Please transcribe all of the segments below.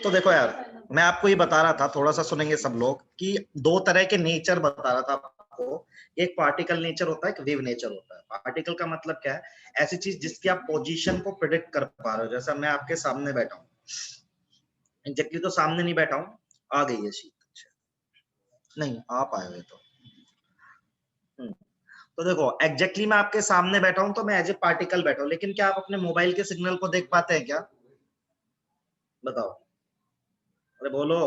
तो देखो यार, मैं आपको ये बता रहा था, थोड़ा सा सुनेंगे सब लोग, कि दो तरह के नेचर बता रहा था आपको। एक पार्टिकल नेचर होता है, एक वेव नेचर होता है। पार्टिकल का मतलब क्या है? ऐसी चीज जिसकी आप पोजीशन को प्रिडिक्ट कर पा रहे हो। जैसा मैं आपके सामने बैठा हूँ, एग्जैक्टली तो सामने नहीं बैठा हूँ, आ गई है शीत, नहीं आ पाए हुए तो। तो देखो, एग्जैक्टली मैं आपके सामने बैठा हूं तो मैं एज ए पार्टिकल बैठा हूं, लेकिन क्या आप अपने मोबाइल के सिग्नल को देख पाते हैं क्या? बताओ, अरे बोलो,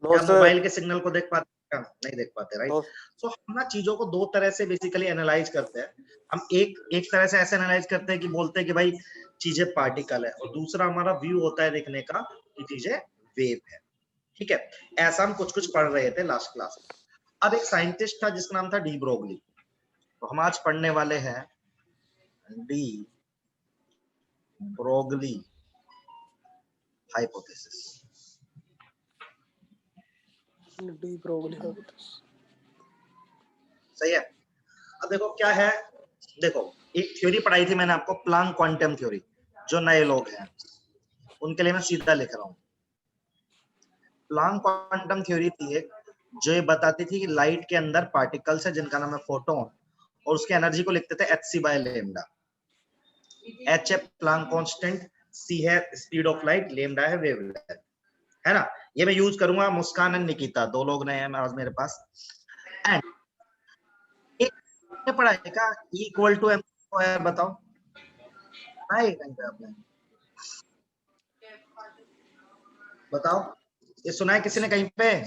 नो क्या सर। मोबाइल के सिग्नल को देख पाते हैं क्या? नहीं देख पाते, राइट? सो हम ना चीजों को दो तरह से बेसिकली एनालाइज करते हैं। हम एक तरह से ऐसे एनालाइज करते हैं कि बोलते हैं कि भाई चीजें पार्टिकल है, और दूसरा हमारा व्यू होता है देखने का कि चीजें वेव है। ठीक है, ऐसा हम कुछ कुछ पढ़ रहे थे लास्ट क्लास में। अब एक साइंटिस्ट था जिसका नाम था डी ब्रोगली, तो हम आज पढ़ने वाले हैं डी ब्रोगली हाइपोथेसिस। सही है। अब देखो क्या है, देखो एक थ्योरी पढ़ाई थी मैंने आपको, प्लांक क्वांटम थ्योरी। जो नए लोग हैं उनके लिए मैं सीधा लिख रहा हूं। प्लांक क्वांटम थ्योरी थी एक, जो ये बताती थी कि लाइट के अंदर पार्टिकल्स है जिनका नाम है फोटोन, और उसकी एनर्जी को लिखते थे hc/λ। h है प्लांक कांस्टेंट, c है स्पीड ऑफ लाइट, लैम्डा है वेवलेंथ, है ना? ये मैं यूज करूंगा। मुस्कान एंड निकिता दो लोग नए हैं आज मेरे पास। एंड एक पढ़ा है का E=mc², बताओ। आपने बताओ, ये सुना है किसी ने कहीं पे?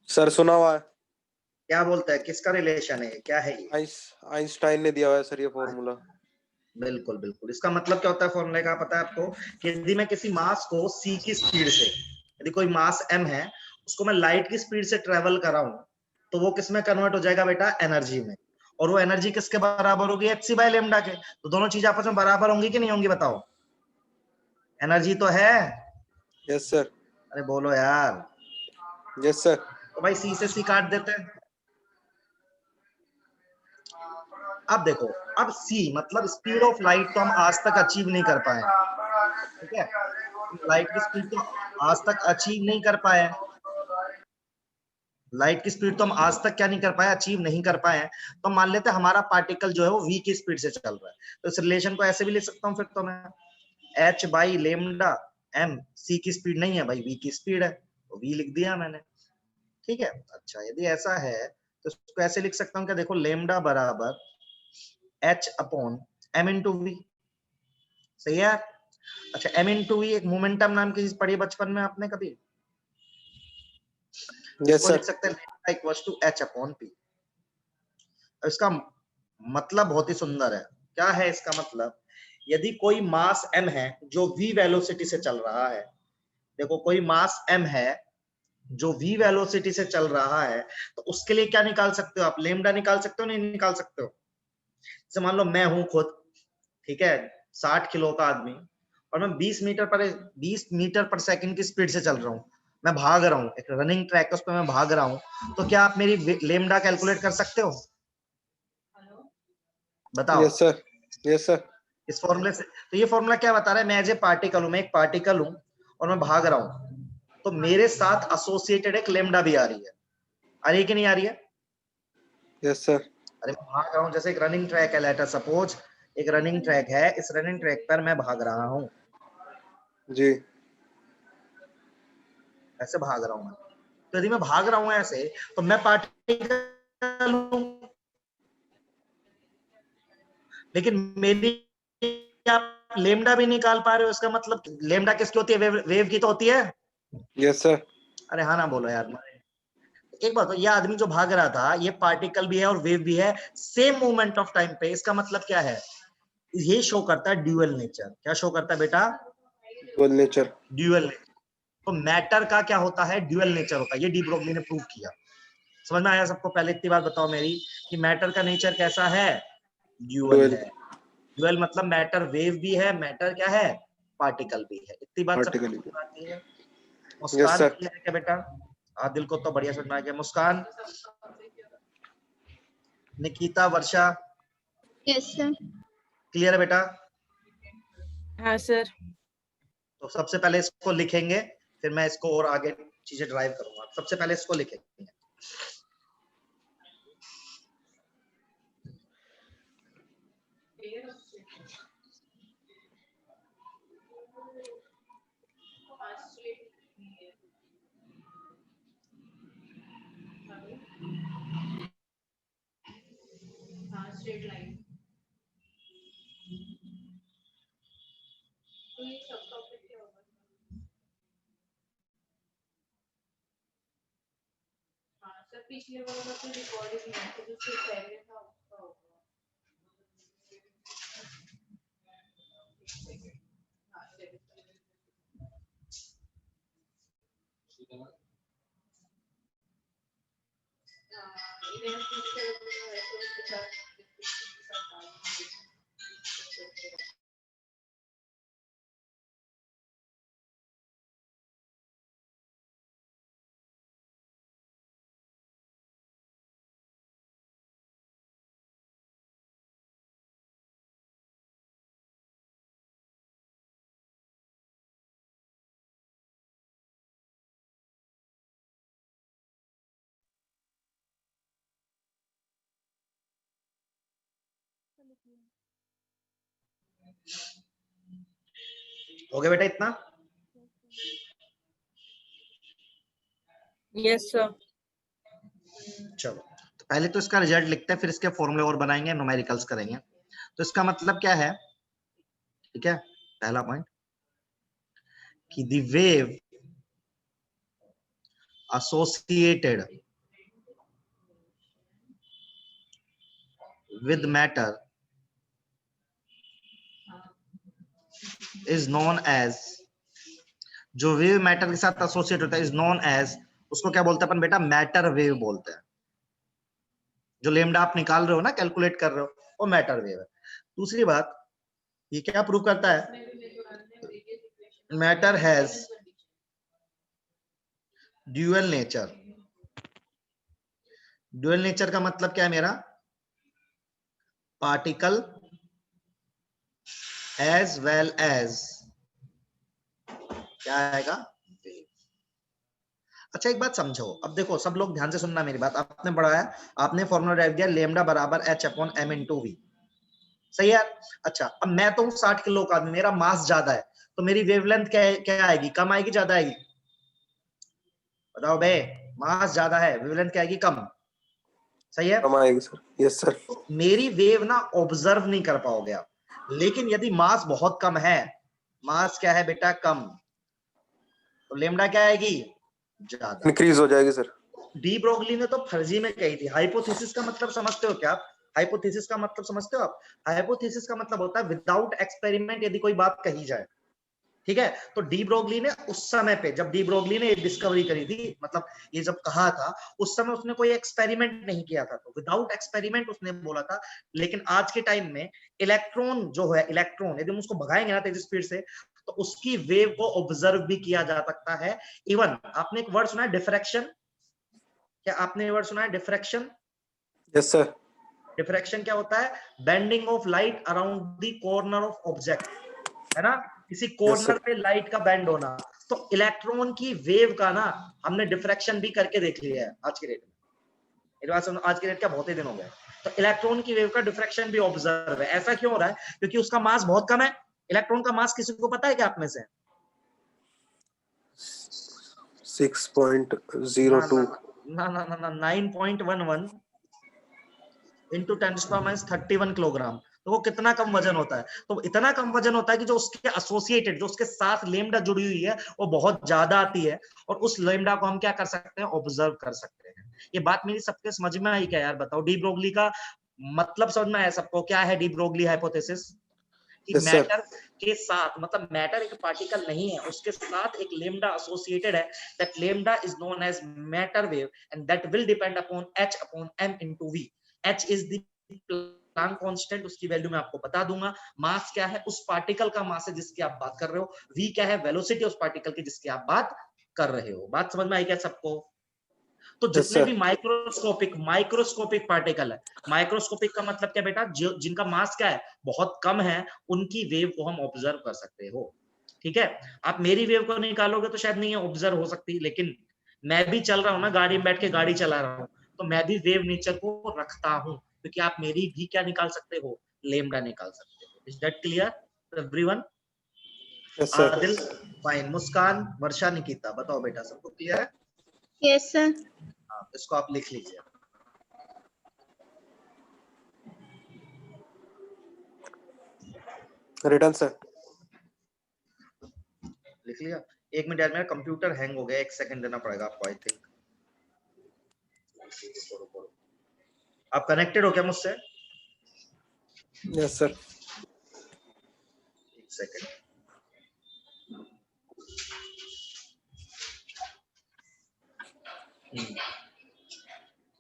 सर सुना हुआ है। क्या बोलता है, किसका रिलेशन है, क्या है ये? आइंस्टाइन ने दिया हुआ है सर ये फॉर्मूला। बिल्कुल बिल्कुल। इसका मतलब क्या होता है फॉर्मूले का, पता है आपको? कि यदि मैं किसी मास को c की स्पीड से, यदि कोई मास m है, उसको मैं लाइट की स्पीड से ट्रेवल कराऊं, तो वो किस में कन्वर्ट हो जाएगा बेटा? एनर्जी में। और वो एनर्जी किसके बराबर होगी? hc/λ के। तो दोनों चीज आपस में बराबर होंगी कि नहीं होंगी, बताओ? एनर्जी तो है। Yes sir. अरे बोलो यार। Yes sir. तो भाई c से c काट देते हैं। अब देखो, अब c मतलब स्पीड ऑफ लाइट तो हम आज तक अचीव नहीं कर पाए, ठीक है? लाइट की स्पीड तो आज तक अचीव नहीं कर पाए, लाइट की स्पीड तो हम आज तक क्या नहीं कर पाए? अचीव नहीं कर पाए हैं। तो मान लेते हैं हमारा पार्टिकल जो है वो v की स्पीड से चल रहा है, तो इस रिलेशन को ऐसे भी लिख सकता हूँ फिर तो मैं, h/λ m, c की स्पीड नहीं है भाई, v की स्पीड है, तो v लिख दिया मैंने। ठीक है, अच्छा यदि ऐसा है तो इसको ऐसे लिख सकता हूँ क्या? देखो, लैम्डा बराबर h/m/v। सही है। अच्छा, m/v एक मोमेंटम नाम की चीज पढ़ी बचपन में आपने कभी? यस इसको लिख सर। सकते हैं लैम्डा इक्वल्स टू h/p। इसका मतलब बहुत ही सुंदर है। क्या है इसका मतलब? यदि कोई मास m है जो v वेलोसिटी से चल रहा है, देखो कोई मास m है जो v वेलोसिटी से चल रहा है, तो उसके लिए क्या निकाल सकते हो आप? लैम्डा निकाल सकते हो, नहीं निकाल सकते हो? जैसे मान लो मैं हूं खुद, ठीक है, 60 किलो का आदमी, और मैं 20 मीटर पर सेकंड की स्पीड से चल रहा हूँ, मैं भाग रहा हूँ, एक रनिंग ट्रैक है उस पर मैं भाग रहा हूँ, तो क्या आप मेरी लैम्डा कैलकुलेट कर सकते हो? बताओ। Yes sir. Yes sir. इस फॉर्मूले से, तो ये फॉर्मूला क्या बता रहा है? मैं एज ए पार्टिकल हूं, मैं एक पार्टिकल हूं और मैं भाग रहा हूं, तो मेरे साथ एसोसिएटेड एक लैम्डा भी आ रही है। आ रही है कि नहीं आ रही है? Yes sir. अरे मैं भाग रहा हूं, जैसे एक रनिंग ट्रैक है, लेट अस सपोज एक रनिंग ट्रैक है, इस रनिंग ट्रैक पर मैं भाग रहा हूं, जी। ऐसे भाग रहा हूं मैं। तो यदि मैं भाग रहा हूं ऐसे, तो मैं पार्टिकल हूं, लेकिन मेरी आप लेमडा भी निकाल पा रहे हो। इसका मतलब लेमडा किसकी होती है? वेव की तो होती है। Yes sir. अरे हाँ ना बोलो यार। एक बात, ये आदमी जो भाग रहा था, ये पार्टिकल भी है और वेव भी है, सेम मोमेंट ऑफ टाइम पे। इसका मतलब क्या है? ये शो करता है ड्यूअल नेचर। क्या शो करता है बेटा? Dual nature. Dual nature. तो मैटर का क्या होता है? ड्यूअल नेचर होता है। ये डी ब्रोगली ने प्रूव किया। समझ में आया सबको? पहले इतनी बात बताओ मेरी कि मैटर का नेचर कैसा है? Dual dual. है। ड्यूअल मतलब मैटर वेव भी है, मैटर क्या है? पार्टिकल भी है। इतनी बात सबको पार्टिकल। समझ में आती है? यस मुस्कान सर। क्लियर है क्या बेटा? आदिल को तो बढ़िया समझ में आ गया। मुस्कान, निकिता, वर्षा, यस सर। क्लियर है बेटा? हाँ सर। तो सबसे पहले इसको लिखेंगे फिर मैं इसको और आगे चीजें ड्राइव करूंगा। सबसे पहले इसको लिखेंगे। स्ट्रेट लाइन तो ये सब टॉपिक क्या होगा? हाँ सर, पिछले वाला का तो रिकॉर्डिंग है, तो जो पहले था उसका होगा। हाँ चलिए। इन्हें फ्यूचर ऐसे उसके साथ हो गया बेटा इतना? Yes sir. चलो, तो पहले तो इसका रिजल्ट लिखते हैं, फिर इसके फॉर्मूले और बनाएंगे, न्यूमेरिकल्स करेंगे। तो इसका मतलब क्या है? ठीक है, पहला पॉइंट कि the wave associated with matter is known as, जो वेव मैटर के साथ एसोसिएट होता है इज नोन एज, उसको क्या बोलते हैं अपन बेटा? मैटर वेव बोलते हैं। जो लेमडा आप निकाल रहे हो ना, कैलकुलेट कर रहे हो, वो मैटर वेव है। दूसरी बात, ये क्या प्रूव करता है? Matter has dual nature. Dual nature का मतलब क्या है मेरा? पार्टिकल एज वेल एज क्या आएगा? वेव। अच्छा एक बात समझो, अब देखो सब लोग ध्यान से सुनना मेरी बात। आपने पढ़ा है, आपने फॉर्मूला ड्राइव किया, लेमडा बराबर h upon m into v. सही है? अच्छा, अब मैं तो 60 किलो का आदमी, मेरा मास ज्यादा है, तो मेरी वेवलेंथ क्या आएगी? कम आएगी ज्यादा आएगी? बताओ बे, मास ज्यादा है, वेवलेंथ क्या आएगी? कम। सही है? कम आएगी सर। Yes sir. तो मेरी वेव ना ऑब्जर्व नहीं कर पाओगे आप। लेकिन यदि मास बहुत कम है, मास क्या है बेटा? कम, तो लेमडा क्या आएगी? ज्यादा। इंक्रीज हो जाएगी सर। डी ब्रोगली ने तो फर्जी में कही थी। हाइपोथेसिस का मतलब समझते हो क्या आप? हाइपोथेसिस का मतलब समझते हो आप? हाइपोथेसिस का मतलब होता है विदाउट एक्सपेरिमेंट यदि कोई बात कही जाए। ठीक है? तो डी ब्रोगली ने उस समय पे, जब डी ब्रोगली ने डिस्कवरी करी थी, मतलब ये जब कहा था, उस समय उसने कोई एक्सपेरिमेंट नहीं किया था, तो विदाउट एक्सपेरिमेंट उसने बोला था। लेकिन आज के टाइम में इलेक्ट्रॉन जो है, इलेक्ट्रॉन यदि हम उसको भगाएंगे ना तेज स्पीड से, तो उसकी वेव को ऑब्जर्व भी किया जा सकता है। इवन आपने एक वर्ड सुना है डिफ्रैक्शन? क्या आपने वर्ड सुना है डिफ्रैक्शन? Yes sir. डिफ्रैक्शन क्या होता है? Bending of light around the corner of object, है ना? किसी कॉर्नर पे लाइट का बेंड होना। तो इलेक्ट्रॉन की वेव का ना हमने डिफ्रैक्शन भी करके देख लिया है आज के डेट में। आज के डेट क्या, बहुत ही दिन हो गए। तो इलेक्ट्रॉन की वेव का डिफ्रैक्शन भी ऑब्जर्व है। ऐसा क्यों हो रहा है? क्योंकि उसका मास बहुत कम है। इलेक्ट्रॉन का मास किसी को पता है क्या आप में से? 6.02 ना ना ना ना 9.11 इंटू 10⁻31 किलोग्राम। तो वो कितना कम वजन होता है? तो इतना कम वजन होता है कि जो उसके एसोसिएटेड, जो उसके साथ लेमडा जुड़ी हुई है, वो बहुत ज्यादा आती है, और उस लेमडा को हम क्या कर सकते हैं? ऑब्जर्व कर सकते हैं। ये बात मेरी सबके समझ में आई क्या यार? बताओ, डी ब्रोगली का मतलब समझ में आया सबको? क्या है डी ब्रोगली हाइपोथेसिस? कि यस सर। मैटर के साथ, मतलब मैटर एक पार्टिकल नहीं है, उसके साथ एक लेमडा एसोसिएटेड है। That lambda is known as matter wave and that will depend upon h upon m into v। h is the Planck constant, उसकी वैल्यू मैं आपको बता दूंगा। मास क्या है? उस पार्टिकल का मास है जिसकी आप बात कर रहे हो। v क्या है? वेलोसिटी उस पार्टिकल की जिसकी आप बात कर रहे हो। बात समझ में आई क्या सबको? तो यस जितने भी सर। माइक्रोस्कोपिक पार्टिकल है, माइक्रोस्कोपिक का मतलब क्या बेटा? जो जिनका मास क्या है? बहुत कम है, उनकी वेव को हम ऑब्जर्व कर सकते हो। ठीक है, आप मेरी वेव को निकालोगे तो शायद नहीं ऑब्जर्व हो सकती, लेकिन मैं भी चल रहा हूँ ना, गाड़ी में बैठ के गाड़ी चला रहा हूँ, तो मैं भी वेव नेचर को रखता हूँ, क्योंकि आप मेरी भी क्या निकाल सकते हो, लेमडा निकाल सकते हो। Is that clear everyone? Yes, sir. Adil, fine. Muskan, Varsha, Nikita, बताओ बेटा, सबको क्लियर है? Yes, sir. हाँ, इसको आप लिख लीजिए। Written, sir. लिख लिया? एक मिनट यार, मेरा कंप्यूटर हैंग हो गया, 1 सेकंड देना पड़ेगा आपको, आई थिंक। आप कनेक्टेड हो क्या मुझसे? Yes, sir. 1 सेकंड।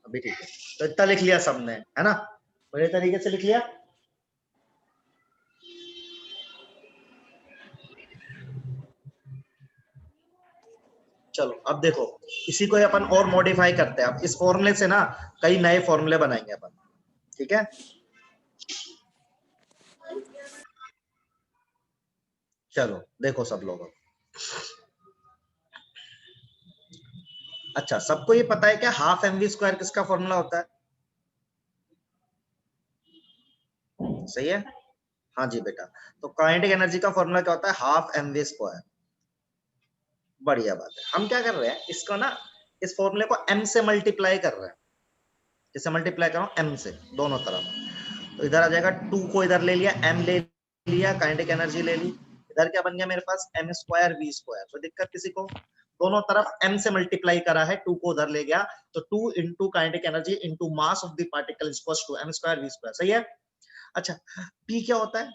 अभी ठीक है, तो इतना लिख लिया सबने, है ना? बड़े तरीके से लिख लिया। चलो अब देखो, इसी को ही अपन और मॉडिफाई करते हैं। अब इस फॉर्मूले से ना कई नए फॉर्मूले बनाएंगे अपन, ठीक है? चलो देखो सब लोग। अच्छा, सबको ये पता है क्या हाफ एम वी स्क्वायर किसका फॉर्मूला होता है? सही है, हाँ जी बेटा। तो काइनेटिक एनर्जी का फॉर्मूला क्या होता है? Half m v square. बढ़िया बात है। हम क्या कर रहे हैं, इसको ना, इस फॉर्मूले को m से मल्टीप्लाई कर रहे हैं। किससे मल्टीप्लाई कर रहा हूं? m से, दोनों तरफ। तो इधर आ जाएगा 2 को इधर ले लिया, m ले लिया, काइनेटिक एनर्जी ले ली। इधर क्या बन गया मेरे पास? m square v square. कोई दिक्कत किसी को? दोनों तरफ m से मल्टीप्लाई करा है, 2 को उधर ले गया, तो 2 into kinetic energy into mass of the particle is equal to m square v square. सही है? अच्छा, p क्या होता है?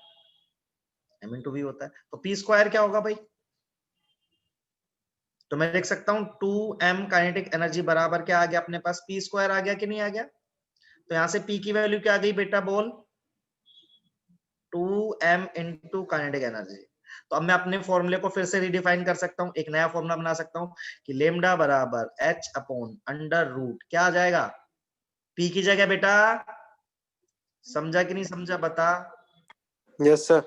m इंटू v होता है। तो p स्क्वायर क्या होगा भाई? तो मैं लिख सकता हूं 2m काइनेटिक एनर्जी बराबर क्या आ गया अपने पास? p स्क्वायर आ गया कि नहीं आ गया? तो यहां से p की वैल्यू क्या आ गई बेटा, बोल? 2m into kinetic energy. तो अब मैं अपने फॉर्मूले को फिर से रिडिफाइन कर सकता हूं, एक नया फॉर्मूला बना सकता हूं कि लेमडा बराबर h अपॉन अंडर रूट क्या आ जाएगा? p की जगह बेटा, समझा कि नहीं समझा बता? Yes, sir.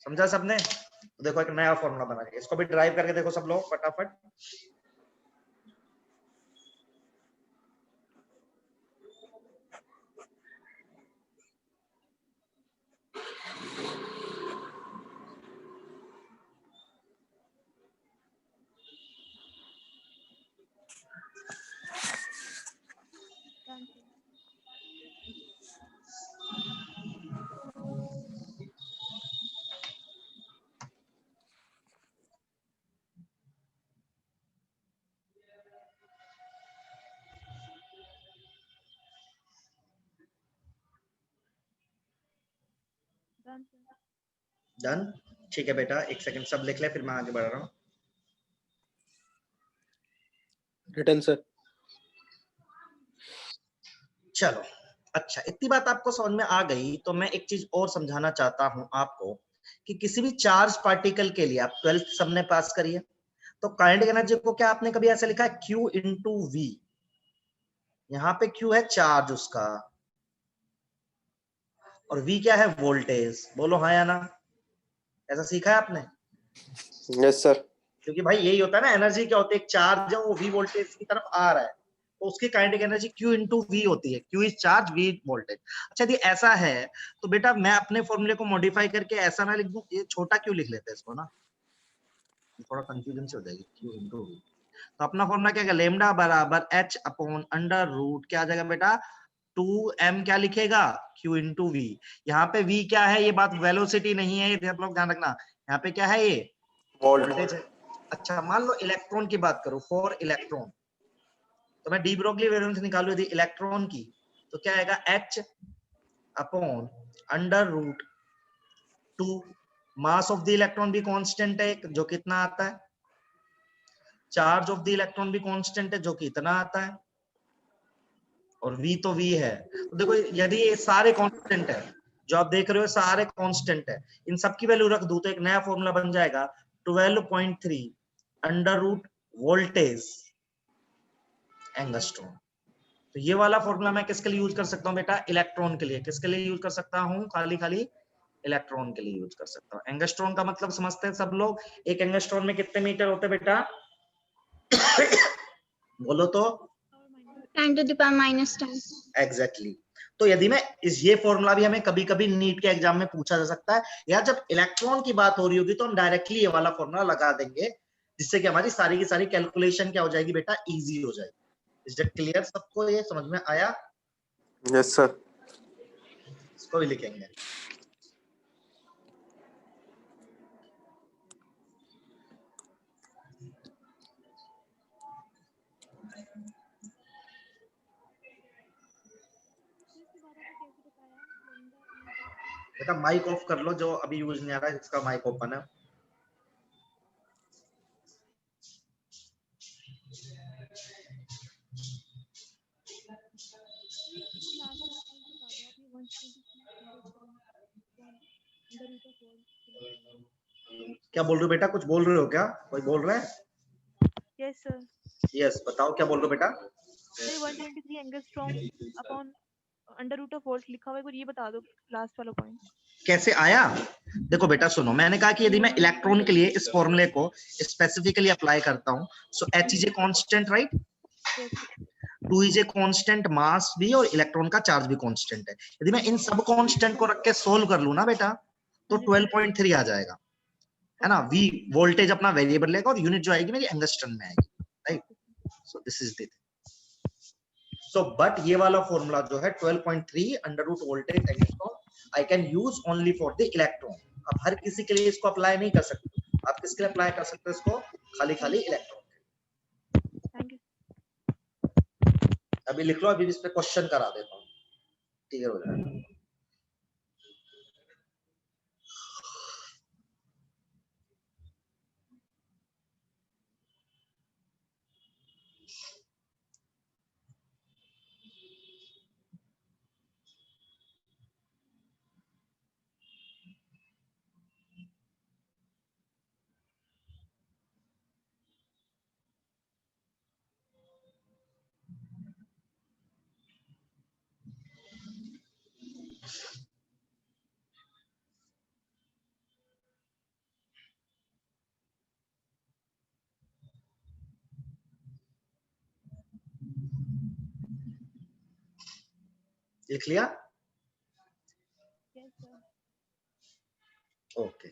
समझा सबने? तो देखो एक नया फॉर्मूला बना लिया, इसको भी ड्राइव करके देखो सब लोग फटाफट। डन? ठीक है बेटा, 1 सेकंड सब लिख ले, फिर मैं आगे बढ़ रहा हूँ। Written, sir. चलो, अच्छा, इतनी बात आपको समझ में आ गई, तो मैं एक चीज और समझाना चाहता हूं आपको कि किसी भी चार्ज पार्टिकल के लिए, आप 12th सबने पास करिए, तो काइनेटिक एनर्जी को क्या आपने कभी ऐसे लिखा है? Q into v. यहाँ पे Q है चार्ज उसका, और V क्या है? वोल्टेज। बोलो हाँ या ना? ऐसा सीखा है आपने? Yes, sir. क्योंकि भाई यही होता है ना, एनर्जी क्या होती है? एक चार्ज है, वो V वोल्टेज की तरफ आ रहा है, तो उसकी kinetic energy Q into v होती है। Q is charge, V voltage. अच्छा, यदि ऐसा है तो बेटा मैं अपने फॉर्मूले को मॉडिफाई करके ऐसा ना लिख दूं, ये छोटा क्यों लिख लेते हैं इसको ना, थोड़ा कंफ्यूजन से हो जाएगी। Q इंटू वी, तो अपना फॉर्मूला क्या है? लेमडा बराबर h अपॉन अंडर रूट क्या आ जाएगा बेटा? 2m क्या लिखेगा? Q into v. यहाँ पे v क्या है? ये बात वेलोसिटी नहीं है, ये आप लोग ध्यान रखना। यहाँ पे क्या है? ये Volt. वोल्टेज है। अच्छा, मान लो इलेक्ट्रॉन की बात करो, फॉर इलेक्ट्रॉन, तो मैं डी ब्रोगली वेवलेंथ निकालू यदि इलेक्ट्रॉन की, तो क्या आएगा? h upon under root 2। Mass of the electron भी कांस्टेंट है, जो कितना आता है? चार्ज ऑफ द इलेक्ट्रॉन भी कांस्टेंट है, जो कि इतना आता है, और v तो v है। तो देखो, यदि ये सारे कांस्टेंट है, जो आप देख रहे हो सारे कांस्टेंट है, इन सब की वैल्यू रख दूं तो एक नया फॉर्मूला बन जाएगा 12.3 अंडर रूट वोल्टेज एंगस्ट्रॉम। तो ये वाला फॉर्मूला मैं किसके लिए यूज कर सकता हूँ बेटा? इलेक्ट्रॉन के लिए। किसके लिए यूज कर सकता हूँ? खाली इलेक्ट्रॉन के लिए यूज कर सकता हूँ। एंगस्ट्रॉन का मतलब समझते हैं सब लोग, एक एंगस्ट्रॉन में कितने मीटर होते हैं बेटा? बोलो तो। 10 to the power minus 10. Exactly. तो यदि मैं ये फॉर्मूला भी हमें कभी कभी नीट के एग्जाम में पूछा जा सकता है, या जब इलेक्ट्रॉन की बात हो रही होगी तो हम डायरेक्टली ये वाला फॉर्मूला लगा देंगे, जिससे कि हमारी सारी की सारी कैलकुलेशन क्या हो जाएगी बेटा? इजी हो जाएगी। Is it clear? सबको ये समझ में आया? Yes sir. इसको भी लिखेंगे। बेटा माइक ऑफ कर लो, जो अभी यूज नहीं आ रहा है, इसका माइक ओपन है। क्या बोल रहे हो बेटा? कुछ बोल रहे हो क्या? कोई बोल रहा है? Yes, sir. यस, बताओ क्या बोल रहे हो बेटा? Sir, 123 angstrom upon under root of volt लिखा हुआ है, पर ये बता दो लास्ट वाला पॉइंट कैसे आया? देखो बेटा सुनो, मैंने कहा कि यदि मैं इलेक्ट्रॉन के लिए इस फॉर्मूले को स्पेसिफिकली अप्लाई करता हूं, so H is a constant, right? Yes 2 is a constant, mass भी और इलेक्ट्रॉन का चार्ज भी कांस्टेंट है। यदि मैं इन सब कांस्टेंट को रख के सोल्व कर लूं ना बेटा, तो 12.3 आ जाएगा, है ना? V वोल्टेज अपना वेरिएबल लेगा और यूनिट जो आएगी मेरी एंगस्ट्रॉन में आएगी, right? So this is it. So but ये वाला फॉर्मूला जो है 12.3 under root voltage angstrom, I can use only for the electron. आप हर किसी के लिए इसको अप्लाई नहीं कर सकते। आप किसके लिए अप्लाई कर सकते हो इसको? खाली खाली इलेक्ट्रॉन। Thank you. अभी लिख लो, अभी इस पे क्वेश्चन करा देता हूँ, क्लियर हो जाएगा। लिख लिया? Yes sir. ओके,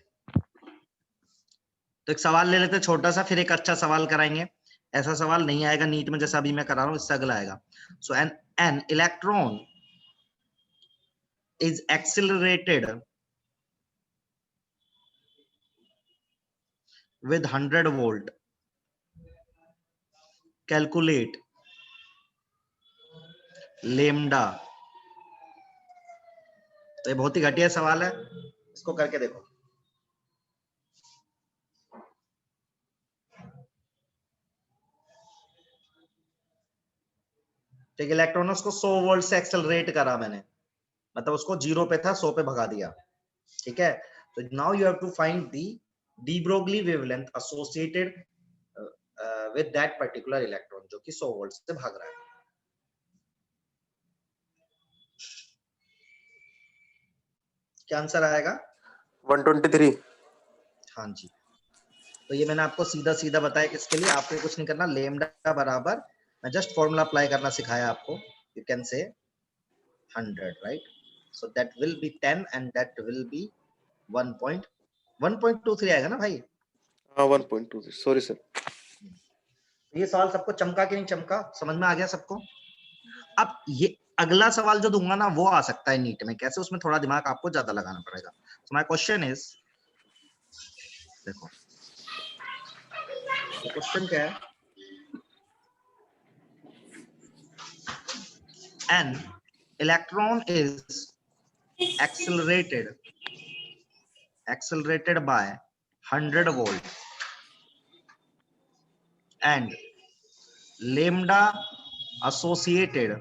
तो एक सवाल ले लेते हैं छोटा सा, फिर एक अच्छा सवाल कराएंगे। ऐसा सवाल नहीं आएगा नीट में जैसा अभी मैं करा रहा हूं, इससे अगला आएगा। So an electron is accelerated with 100 volt. Calculate lambda. तो ये बहुत ही घटिया सवाल है, इसको करके देखो। ठीक, इलेक्ट्रॉन उसको 100 वोल्ट से एक्सेलरेट करा मैंने, मतलब उसको 0 पे था 100 पे भगा दिया, ठीक है? तो now you have to find the de Broglie wavelength associated with that particular electron जो कि 100 वोल्ट से भाग रहा है। क्या आंसर आएगा? 123। हाँ जी, तो ये मैंने आपको सीधा सीधा बताया किसके लिए, आपको कुछ नहीं करना। लेमडा बराबर, मैं जस्ट फॉर्मूला अप्लाई करना सिखाया आपको। You can say 100, right? So that will be 10 and that will be 1.23 आएगा ना भाई? हाँ 1.23, सॉरी सर। ये सवाल सबको चमका कि नहीं चमका? समझ में आ गया सबको? अब ये अगला सवाल जो दूंगा ना वो आ सकता है नीट में, कैसे? उसमें थोड़ा दिमाग आपको ज्यादा लगाना पड़ेगा। सो माय क्वेश्चन इज, देखो क्वेश्चन क्या है? An electron is accelerated by 100 volt and lambda associated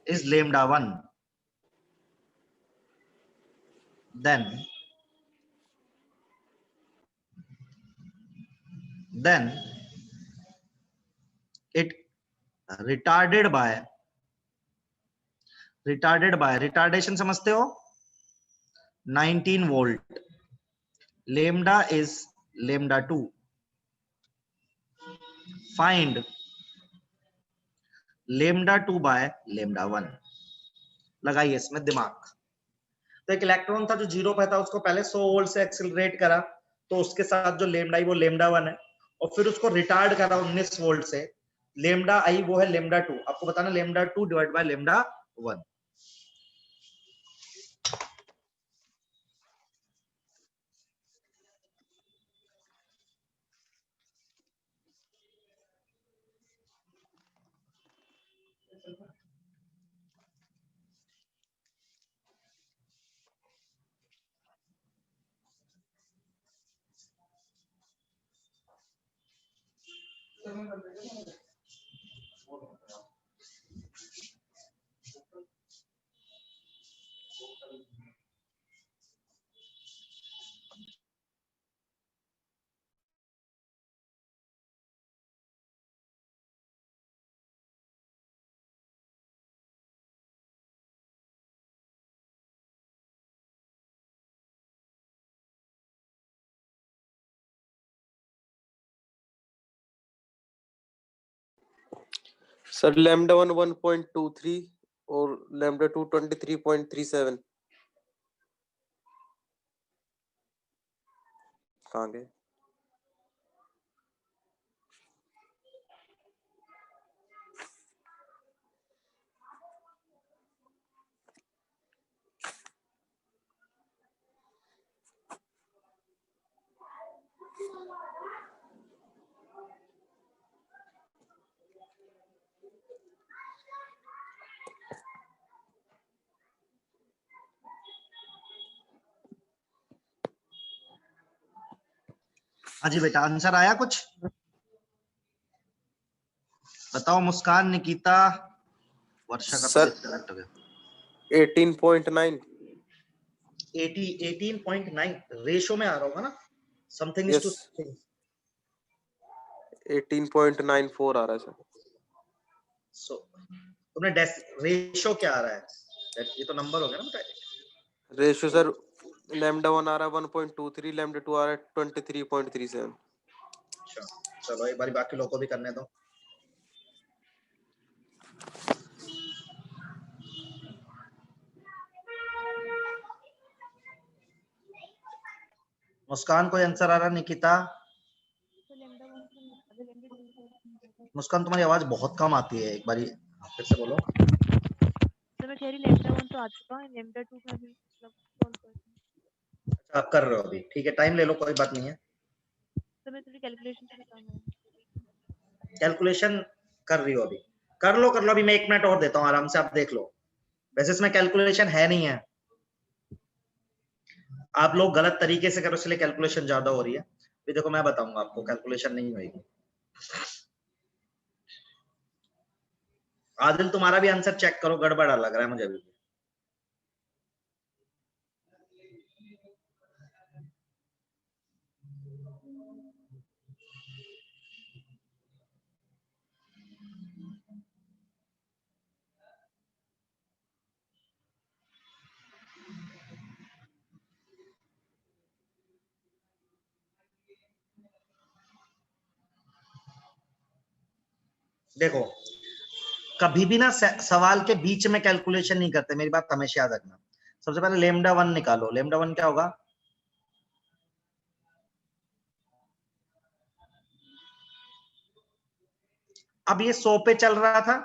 is lambda 1, then it retarded by, retardation समझते हो? 19 volt. Lambda is lambda 2. Find lambda 2 by lambda 1. लगाइए इसमें दिमाग। तो एक इलेक्ट्रॉन था जो 0 पे था, उसको पहले 100 वोल्ट से एक्सेलरेट करा, तो उसके साथ जो लेमडा आई वो लेमडा 1 है, और फिर उसको रिटार्ड करा 19 वोल्ट से, लेमडा आई वो है लेमडा 2। आपको बताना lambda 2 divide by lambda 1। Sir, lambda 1 1.23 और lambda 2 23.37 कहाँ गए? हाँ जी बेटा, आंसर आया कुछ? बताओ मुस्कान, निकिता, वर्षा का तो Sir, डिस्कनेक्ट हो गया। 18.9. 18.9 रेशो में आ रहा होगा ना, समथिंग इज टू Yes, 18.94 आ रहा है सर। सो तुमने रेशो क्या आ रहा है? ये तो नंबर हो गया ना बेटा। रेशियो सर lambda 1 आ रहा है 1.23, lambda 2 आ रहा है 23.37। अच्छा चलो एक बार बाकी लोगों को भी करने दो। मुस्कान कोई आंसर आ रहा? निकिता, तो lambda 1 से lambda 2 मुस्कान तुम्हारी आवाज बहुत कम आती है, एक बार फिर से बोलो। तो मैं कह रही lambda 1 तो आ चुका है, lambda 2 में भी मतलब सॉल्व कर रही हूँ। अच्छा आप कर रहे हो अभी, ठीक है, टाइम ले लो, कोई बात नहीं है। तो मैं थोड़ी कैलकुलेशन से काम है। कैलकुलेशन कर रही हो अभी, कर लो अभी, मैं 1 मिनट और देता हूँ, आराम से आप देख लो। वैसे इसमें कैलकुलेशन है नहीं है, आप लोग गलत तरीके से करो इसलिए कैलकुलेशन ज्यादा हो रही है। फिर देखो मैं बताऊंगा आपको, कैलकुलेशन नहीं होगी। आदिल तुम्हारा भी आंसर चेक करो, गड़बड़ लग रहा है मुझे भी। देखो कभी भी ना सवाल के बीच में कैलकुलेशन नहीं करते, मेरी बात हमेशा याद रखना। सबसे पहले लेमडा 1 निकालो, लेमडा 1 क्या होगा? अब ये 100 पे चल रहा था,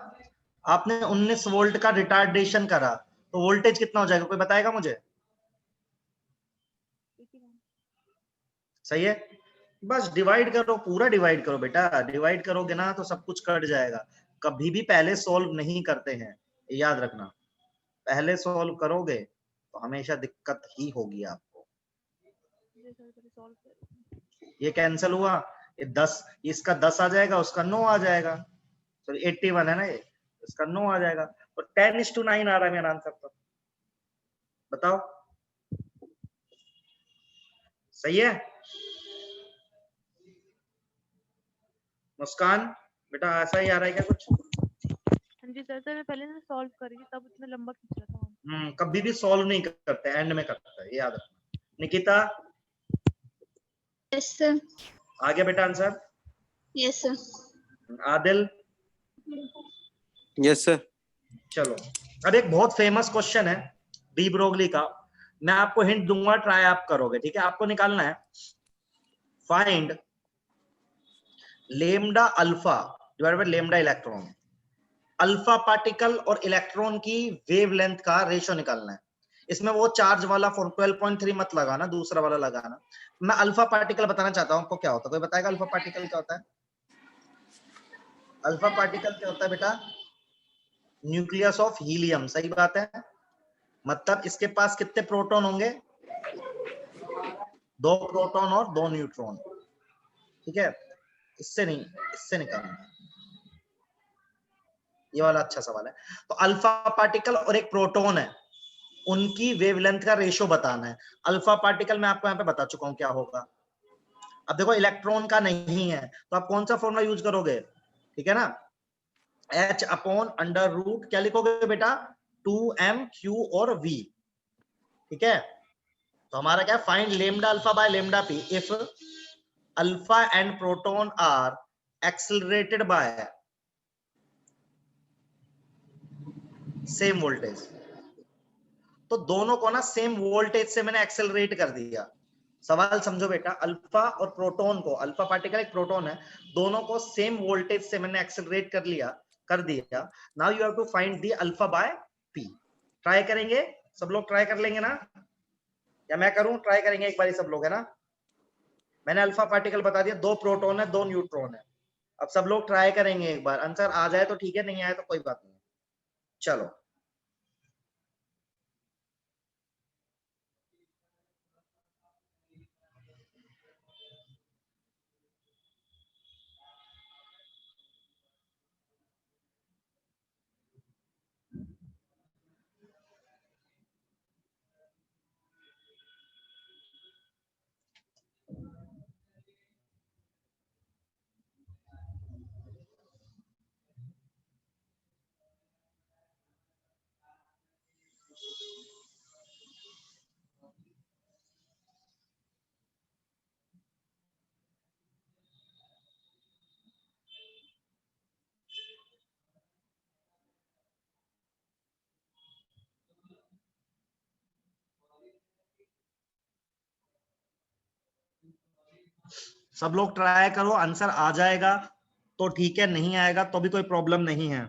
आपने 19 वोल्ट का रिटार्डेशन करा, तो वोल्टेज कितना हो जाएगा, कोई बताएगा मुझे? सही है, बस डिवाइड करो, पूरा डिवाइड करो बेटा, डिवाइड करोगे ना तो सब कुछ कट जाएगा। कभी भी पहले सॉल्व नहीं करते हैं, याद रखना, पहले सॉल्व करोगे तो हमेशा दिक्कत ही होगी आपको। ये कैंसिल हुआ, ये 10, इसका 10 आ जाएगा, उसका 9 आ जाएगा, तो 81 है ना ये, इसका 9 आ जाएगा, तो 10:9 आ रहा है मेरा आंसर। तो बताओ सही है? मुस्कान बेटा ऐसा ही आ रहा है क्या कुछ? हाँ जी सर, मैं पहले ना सॉल्व कर रही थी तब इतना लंबा खींच रहा था। कभी भी सॉल्व नहीं करते, एंड में करता है, ये याद रखना। Nikita Yes, sir. आ गया बेटा answer? Yes, sir. Adil? Yes sir. चलो अब एक बहुत फेमस क्वेश्चन है डी ब्रोगली का, मैं आपको हिंट दूंगा, ट्राई आप करोगे, ठीक है? आपको निकालना है find lambda alpha divided by lambda electron. Alpha particle और इलेक्ट्रॉन की वेवलेंथ का रेशियो निकालना है। इसमें वो चार्ज वाला 12.3 मत लगाना, दूसरा वाला लगाना। मैं अल्फा पार्टिकल बताना चाहता हूं आपको क्या होता है, कोई बताएगा अल्फा पार्टिकल क्या होता है? अल्फा पार्टिकल क्या होता है बेटा? न्यूक्लियस ऑफ हीलियम, सही बात है। मतलब इसके पास कितने प्रोटॉन होंगे? 2 प्रोटॉन और 2 न्यूट्रॉन, ठीक है? इससे नहीं, इससे निकालना। ये वाला अच्छा सवाल है। तो अल्फा पार्टिकल और एक प्रोटॉन है, उनकी वेवलेंथ का रेशियो बताना है। अल्फा पार्टिकल मैं आपको यहाँ पे बता चुका हूं क्या होगा। अब देखो इलेक्ट्रॉन का नहीं है तो आप कौन सा फॉर्मूला यूज करोगे, ठीक है ना? H अपॉन अंडर रूट क्या लिखोगे बेटा? 2m q और v, ठीक है? तो हमारा क्या, find lambda alpha by lambda p if alpha and proton are accelerated by same voltage. तो दोनों को ना सेम वोल्टेज से मैंने एक्सेलरेट कर दिया। सवाल समझो बेटा, अल्फा और प्रोटॉन को, अल्फा पार्टिकल एक प्रोटॉन है, दोनों को सेम वोल्टेज से मैंने एक्सेलरेट कर दिया। Now you have to find the alpha by p. Try करेंगे सब लोग, ट्राई कर लेंगे ना, या मैं करूं? ट्राई करेंगे एक बार सब लोग, है ना? मैंने अल्फा पार्टिकल बता दिया, 2 प्रोटॉन है 2 न्यूट्रॉन है। अब सब लोग ट्राई करेंगे एक बार, आंसर आ जाए तो ठीक है, नहीं आए तो कोई बात नहीं। चलो सब लोग ट्राई करो, आंसर आ जाएगा तो ठीक है, नहीं आएगा तो भी कोई प्रॉब्लम नहीं है।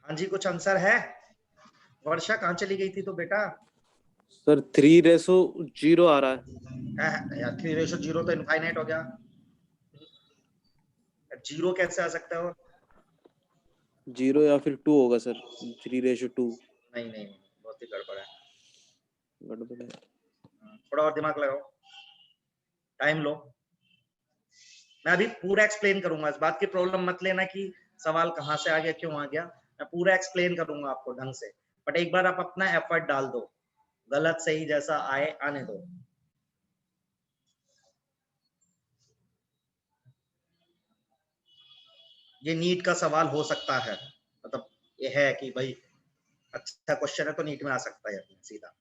हाँ जी, कुछ आंसर है? वर्षा कहाँ चली गई थी तो बेटा? सर 3:0 आ रहा है। यार 3:0 तो इनफाइनाइट हो गया, जीरो कैसे आ सकता है? 0 या फिर 2 होगा सर, 3:2। नहीं नहीं, बहुत ही गड़बड़ है, गड़बड़ है। थोड़ा और दिमाग लगाओ। टाइम लो, मैं अभी पूरा एक्सप्लेन करूंगा, इस बात की प्रॉब्लम मत लेना कि सवाल कहाँ से आ गया, क्यों आ गया, मैं पूरा एक्सप्लेन करूंगा आपको ढंग से, बट एक बार आप अपना एफर्ट डाल दो, गलत सही जैसा आए आने दो। ये नीट का सवाल हो सकता है, मतलब ये है कि भाई अच्छा क्वेश्चन है तो नीट में आ सकता है सीधा।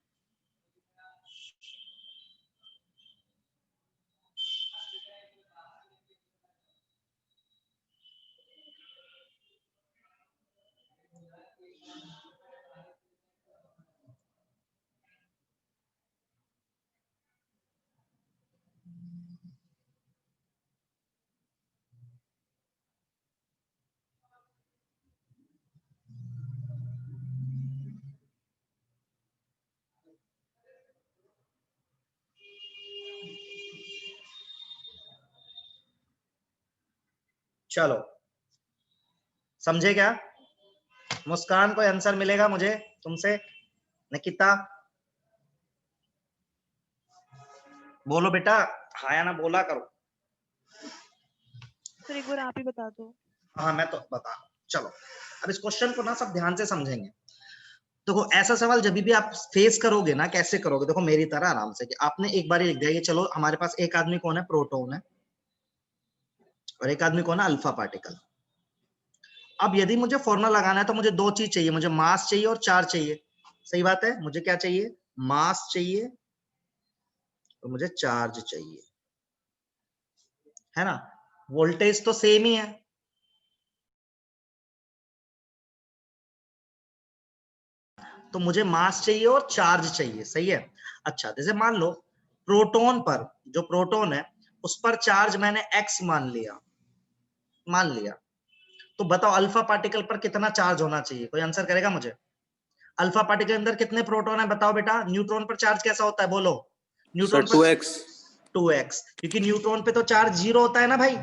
चलो समझे क्या? मुस्कान कोई आंसर मिलेगा मुझे तुमसे? निकिता बोलो बेटा, हाँ या ना बोला करो। सर एक बार आप ही बता दो। हाँ मैं तो बता रहा हूं। चलो अब इस क्वेश्चन को ना सब ध्यान से समझेंगे। देखो ऐसा सवाल जब भी आप फेस करोगे ना, कैसे करोगे, देखो मेरी तरह आराम से, कि आपने एक बार ही लिख दिया कि चलो हमारे पास एक आदमी कौन है, प्रोटॉन है, और एक आदमी कौन है, अल्फा पार्टिकल। अब यदि मुझे फॉर्मूला लगाना है तो मुझे दो चीज चाहिए, मुझे मास चाहिए और चार्ज चाहिए। सही बात है, मुझे क्या चाहिए, मास चाहिए और मुझे चार्ज चाहिए, है ना। वोल्टेज तो सेम ही है, तो मुझे मास चाहिए और चार्ज चाहिए। सही है। अच्छा जैसे मान लो प्रोटॉन पर, जो प्रोटॉन है उस पर चार्ज मैंने x मान लिया, तो बताओ अल्फा पार्टिकल पर कितना चार्ज होना चाहिए, कोई आंसर करेगा मुझे? अल्फा पार्टिकल के अंदर कितने प्रोटॉन है बताओ बेटा। न्यूट्रॉन पर चार्ज कैसा होता है बोलो? न्यूट्रॉन सर पर 2x। 2x, क्योंकि न्यूट्रॉन पे तो चार्ज 0 होता है ना भाई।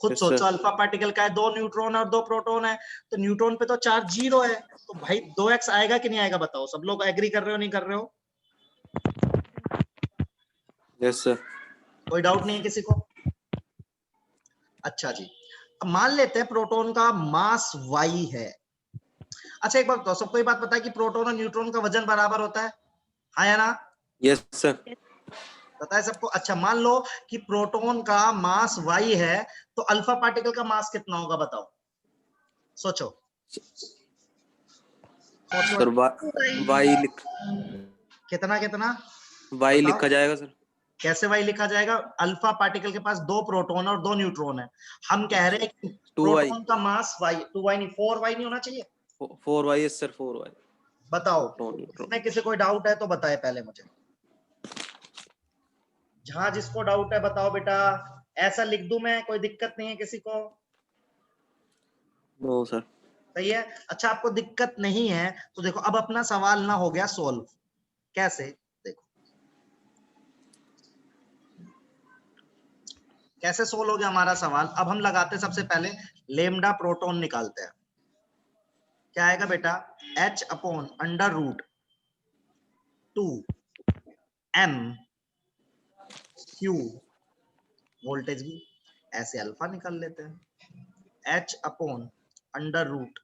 खुद यस सोचो, सर। अल्फा पार्टिकल का है, 2 न्यूट्रॉन और 2 प्रोटॉन है, तो न्यूट्रॉन पे तो चार्ज 0 है, तो भाई 2x आएगा कि नहीं आएगा बताओ? सब लोग एग्री कर रहे हो नहीं कर रहे हो? Yes sir. कोई डाउट नहीं है किसी को? अच्छा जी, अब मान लेते हैं प्रोटॉन का मास y है। अच्छा एक बात बताओ, सबको ये बात पता है कि प्रोटॉन और न्यूट्रॉन का वजन बराबर होता है, हाँ या ना? Yes sir. पता है सबको? अच्छा मान लो कि प्रोटॉन का मास y है, तो अल्फा पार्टिकल का मास कितना होगा बताओ? सोचो सोचो, सर वाई लिख कितना कितना वाई बताओ? लिखा जाएगा सर। कैसे y लिखा जाएगा? अल्फा पार्टिकल के पास 2 प्रोटॉन और 2 न्यूट्रॉन है, हम कह रहे हैं कि 2y। प्रोटॉन का मास y, 2y नहीं 4y नहीं होना चाहिए? 4y। Yes sir 4y। बताओ, प्रोटॉन न्यूट्रॉन। इसमें किसी कोई डाउट है तो बताए पहले मुझे, जहां जिसको डाउट है बताओ बेटा। ऐसा लिख दूं मैं, कोई दिक्कत नहीं है किसी को? No sir. सही है। अच्छा आपको दिक्कत नहीं है तो देखो अब अपना सवाल ना हो गया सोल्व। कैसे? देखो कैसे सोल्व हो गया हमारा सवाल। अब हम लगाते हैं सबसे पहले लेमडा प्रोटॉन निकालते हैं। क्या आएगा बेटा? h upon under root 2 m q, voltage भी ऐसे अल्फा निकाल लेते हैं, h upon under root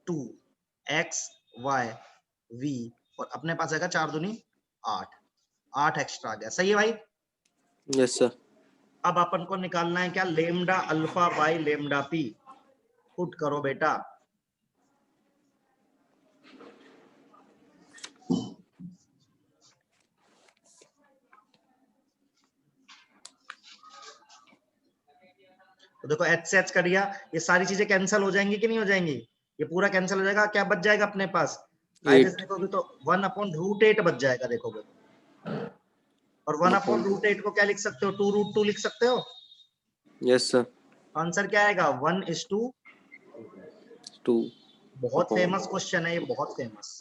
2 x y v, और अपने पास आएगा 4 दूनी 8, 8 एक्स्ट्रा आ गया। सही है भाई। Yes sir. अब अपन को निकालना है क्या, lambda alpha by lambda P. Put करो बेटा। तो देखो एच से एच कर दिया, ये सारी चीजें कैंसिल हो जाएंगी कि नहीं हो जाएंगी? ये पूरा कैंसिल हो जाएगा, क्या बच जाएगा अपने पास? कायदे से 8 देखोगे तो 1 अपॉन रूट 8 बच जाएगा देखोगे, और 1 अपॉन रूट 8 को क्या लिख सकते हो, 2 रूट 2 लिख सकते हो। Yes sir. आंसर क्या आएगा? 1:2। 2 बहुत अपॉन। फेमस क्वेश्चन है ये, बहुत फेमस।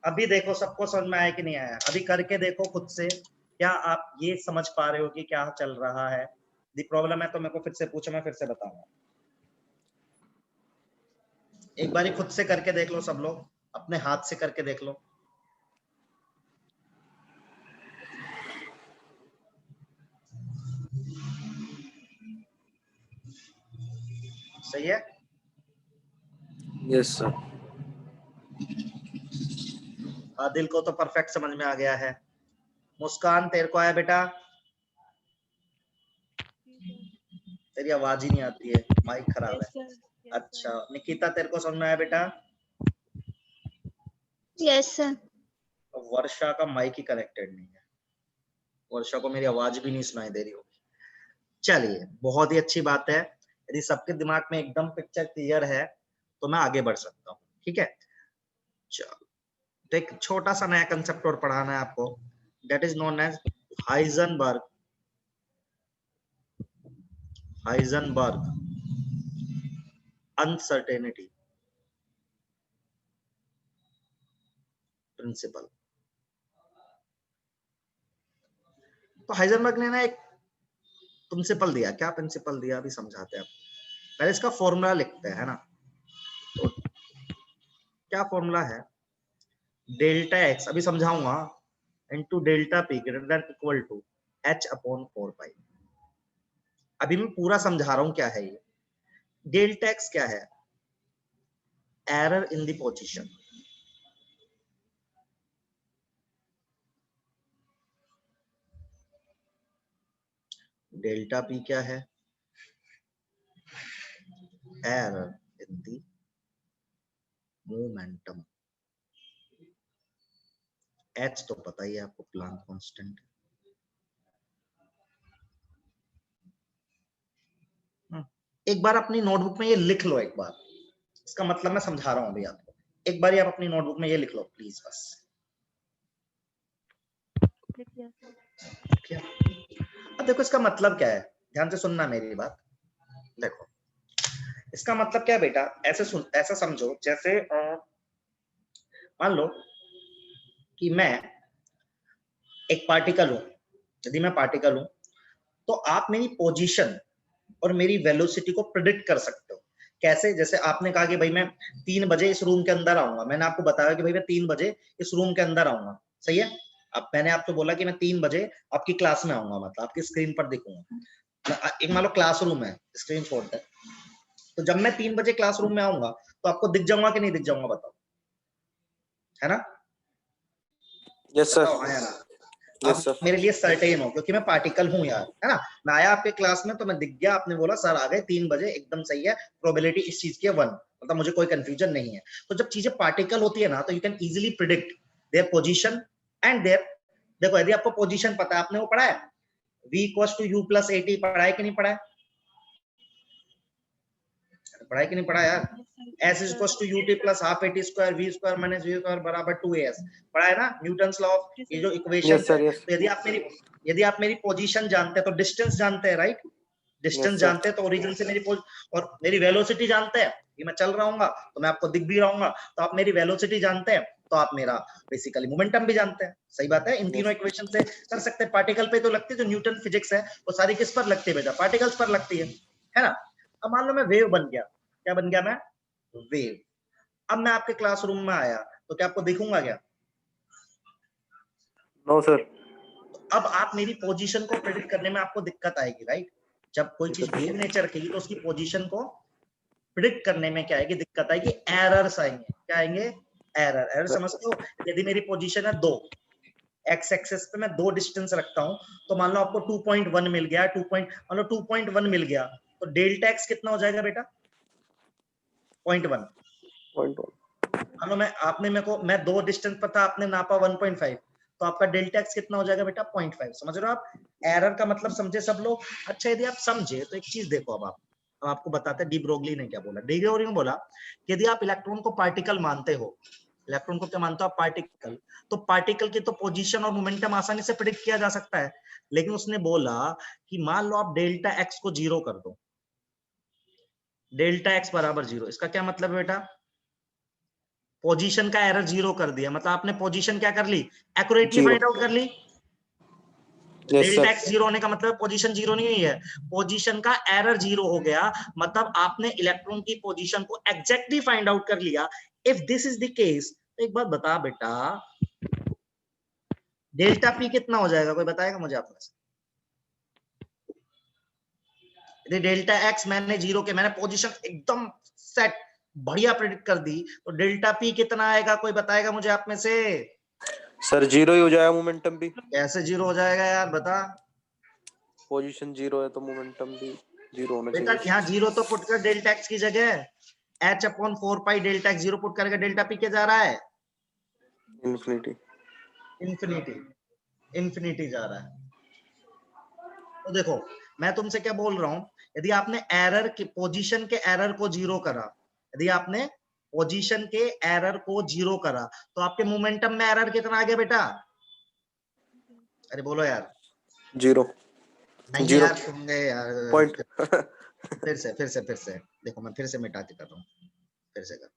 अभी देखो सबको समझ में आया कि नहीं आया? अभी करके देखो खुद से, क्या आप ये समझ पा रहे हो कि क्या चल रहा है? यदि प्रॉब्लम है तो मेरे को फिर से पूछो, मैं फिर से बताऊंगा। एक बारी खुद से करके देख लो सब लोग, अपने हाथ से करके देख लो। सही है? Yes sir. आदिल को तो परफेक्ट समझ में आ गया है। मुस्कान तेरे को आया बेटा? तेरी आवाज ही नहीं आती है, माइक खराब है। अच्छा निकिता तेरे को समझ में आया बेटा? Yes, sir. वर्षा का माइक ही कनेक्टेड नहीं है, वर्षा को मेरी आवाज भी नहीं सुनाई दे रही होगी। चलिए बहुत ही अच्छी बात है, यदि सबके दिमाग में एकदम पिक्चर क्लियर है तो मैं आगे बढ़ सकता हूँ। ठीक है, चलो तो एक छोटा सा नया कंसेप्ट और पढ़ाना है आपको, that is known as Heisenberg uncertainty principle. तो हाइजेनबर्ग ने ना एक प्रिंसिपल दिया, क्या प्रिंसिपल दिया अभी समझाते हैं। पहले इसका फॉर्मूला लिखते हैं, है ना? तो क्या फॉर्मूला है? डेल्टा एक्स अभी समझाऊंगा, into delta p greater than equal to h upon 4 pi. अभी मैं पूरा समझा रहा हूं क्या है ये। डेल्टा एक्स क्या है? Error in the position. Delta P क्या है? Error in the momentum. h तो पता ही है आपको, प्लांक कांस्टेंट। एक बार अपनी नोटबुक में ये लिख लो, एक बार इसका मतलब मैं समझा रहा हूं अभी आपको। एक बार आप अपनी नोटबुक में ये लिख लो प्लीज, बस। क्या? अब देखो इसका मतलब क्या है, ध्यान से सुनना मेरी बात। देखो इसका मतलब क्या है बेटा, ऐसा समझो जैसे मान लो कि मैं एक पार्टिकल हूं। यदि मैं पार्टिकल हूं तो आप मेरी पोजीशन और मेरी वेलोसिटी को प्रिडिक्ट कर सकते हो। कैसे? जैसे आपने कहा कि भाई मैं 3 बजे इस रूम के अंदर आऊंगा, मैंने आपको बताया कि भाई मैं 3 बजे इस रूम के अंदर आऊंगा, सही है? अब मैंने आपको बोला कि मैं 3 बजे आपकी क्लास में आऊंगा, मतलब आपकी स्क्रीन पर दिखूंगा। एक मान लो क्लासरूम है, स्क्रीन छोड़ दे। तो जब मैं 3 बजे क्लासरूम में आऊंगा तो आपको दिख जाऊंगा कि नहीं दिख जाऊंगा, बताओ, है ना? Yes sir. बताओ, हाँ या ना? यस आप सर। मेरे लिए सर्टेन हो क्योंकि मैं पार्टिकल हूं यार, है ना? मैं आया आपके क्लास में तो मैं दिख गया, आपने बोला सर आ गए 3 बजे, एकदम सही है, प्रोबेबिलिटी इस चीज की है 1, मतलब मुझे कोई कंफ्यूजन नहीं है। तो जब चीजें पार्टिकल होती है ना तो you can easily predict their position and their. देखो यदि आपको पोजीशन पता है, आपने वो पढ़ा है v equals to u plus at, पढ़ा है कि नहीं पढ़ा है? पढ़ा है कि नहीं पढ़ा यार? s is equals to ut plus half at square v square minus v square बराबर 2as, पढ़ा है ना? न्यूटन्स लॉ ऑफ, ये जो इक्वेशन यस है। सर। यस। तो यदि आप मेरी पोजीशन जानते हैं तो डिस्टेंस जानते हैं, राइट? Distance Yes, sir. जानते हैं तो ओरिजिन से मेरी और मेरी वेलोसिटी जानते हैं कि मैं चल रहा हूंगा तो मैं आपको दिख भी रहूंगा, तो आप मेरी वेलोसिटी जानते हैं तो आप मेरा बेसिकली मोमेंटम भी जानते हैं। सही बात है, इन तीनों इक्वेशन से कर सकते हैं। पार्टिकल पे तो लगती है, जो न्यूटन फिजिक्स है वो सारी किस पर लगती है बेटा? पार्टिकल्स पर लगती है ना? अब मान लो मैं वेव बन गया, क्या बन गया मैं? वेव। अब मैं आपके क्लासरूम में आया तो क्या आपको दिखूंगा क्या? No, sir. अब आप मेरी पोजीशन को प्रेडिक्ट करने में आपको दिक्कत आएगी, राइट? जब कोई चीज वेव नेचर की तो उसकी पोजीशन को प्रिडिक्ट करने में क्या आएगी? दिक्कत आएगी, एरर्स आएंगे। क्या आएंगे? एरर समझते हो? यदि मेरी पोजीशन है 2, एक्स एक्सेस पे मैं 2 डिस्टेंस रखता हूं, तो मान लो आपको 2.1 मिल गया, मान लो 2.1 मिल गया, तो डेल्टा एक्स कितना हो जाएगा बेटा? 0.1। 0.1. मान लो मैं 2 डिस्टेंस पर था, आपने नापा 1.5, तो आपका डेल्टा एक्स कितना हो जाएगा बेटा? 0.5। समझ रहे हो आप? एरर का मतलब समझे सब लोग? अच्छा यदि आप समझे तो एक चीज देखो, अब आपको बताते हैं डी ब्रोगली ने क्या बोला। डी ब्रोगली ने बोला कि यदि आप इलेक्ट्रॉन को पार्टिकल मानते हो, इलेक्ट्रॉन को क्या मानते हो आप? पार्टिकल। तो पार्टिकल की तो पोजीशन और मोमेंटम आसानी से प्रेडिक्ट किया जा सकता है, लेकिन उसने बोला कि मान लो आप डेल्टा एक्स को 0 कर दो, डेल्टा एक्स बराबर 0। इसका क्या मतलब है बेटा? पोजीशन का एरर 0 कर दिया, मतलब आपने पोजीशन क्या कर ली? एक्यूरेटली फाइंड आउट कर ली। Yes, sir. डेल्टा एक्स 0 होने का मतलब पोजीशन 0 नहीं हुई है, पोजीशन का एरर 0 हो गया, मतलब आपने इलेक्ट्रॉन की पोजीशन को एग्जैक्टली फाइंड आउट कर लिया। If this is the case, तो एक बात बता बेटा, डेल्टा पी कितना हो जाएगा? कोई बताएगा मुझे आप में से? यदि डेल्टा एक्स मैंने जीरो के, मैंने पोजीशन एकदम सेट बढ़िया प्रेडिक्ट कर दी, तो डेल्टा पी कितना आएगा, कोई बताएगा मुझे आप में से? सर जीरो ही हो जाएगा मोमेंटम भी। कैसे जीरो हो जाएगा यार, बता। पोजीशन जीरो है तो मोमेंटम भी जीरो होना बेटा चाहिए। यहाँ जीरो तो पुट कर डेल्टा एक्स की जगह, H upon 4 pi delta x, zero put करेगा, डेल्टा पी के जा रहा है इन्फिनिटी। इन्फिनिटी, इन्फिनिटी जा रहा है। तो देखो मैं तुमसे क्या बोल रहा हूं, यदि आपने एरर की पोजीशन के एरर को जीरो करा, यदि आपने पोजीशन के एरर को जीरो करा, तो आपके मोमेंटम में एरर कितना आ गया बेटा? अरे बोलो यार। जीरो। नहीं जीरो यार तुम गए यार। पॉइंट। फिर से देखो, मैं फिर से मिटा के कर रहा हूँ, फिर से कर।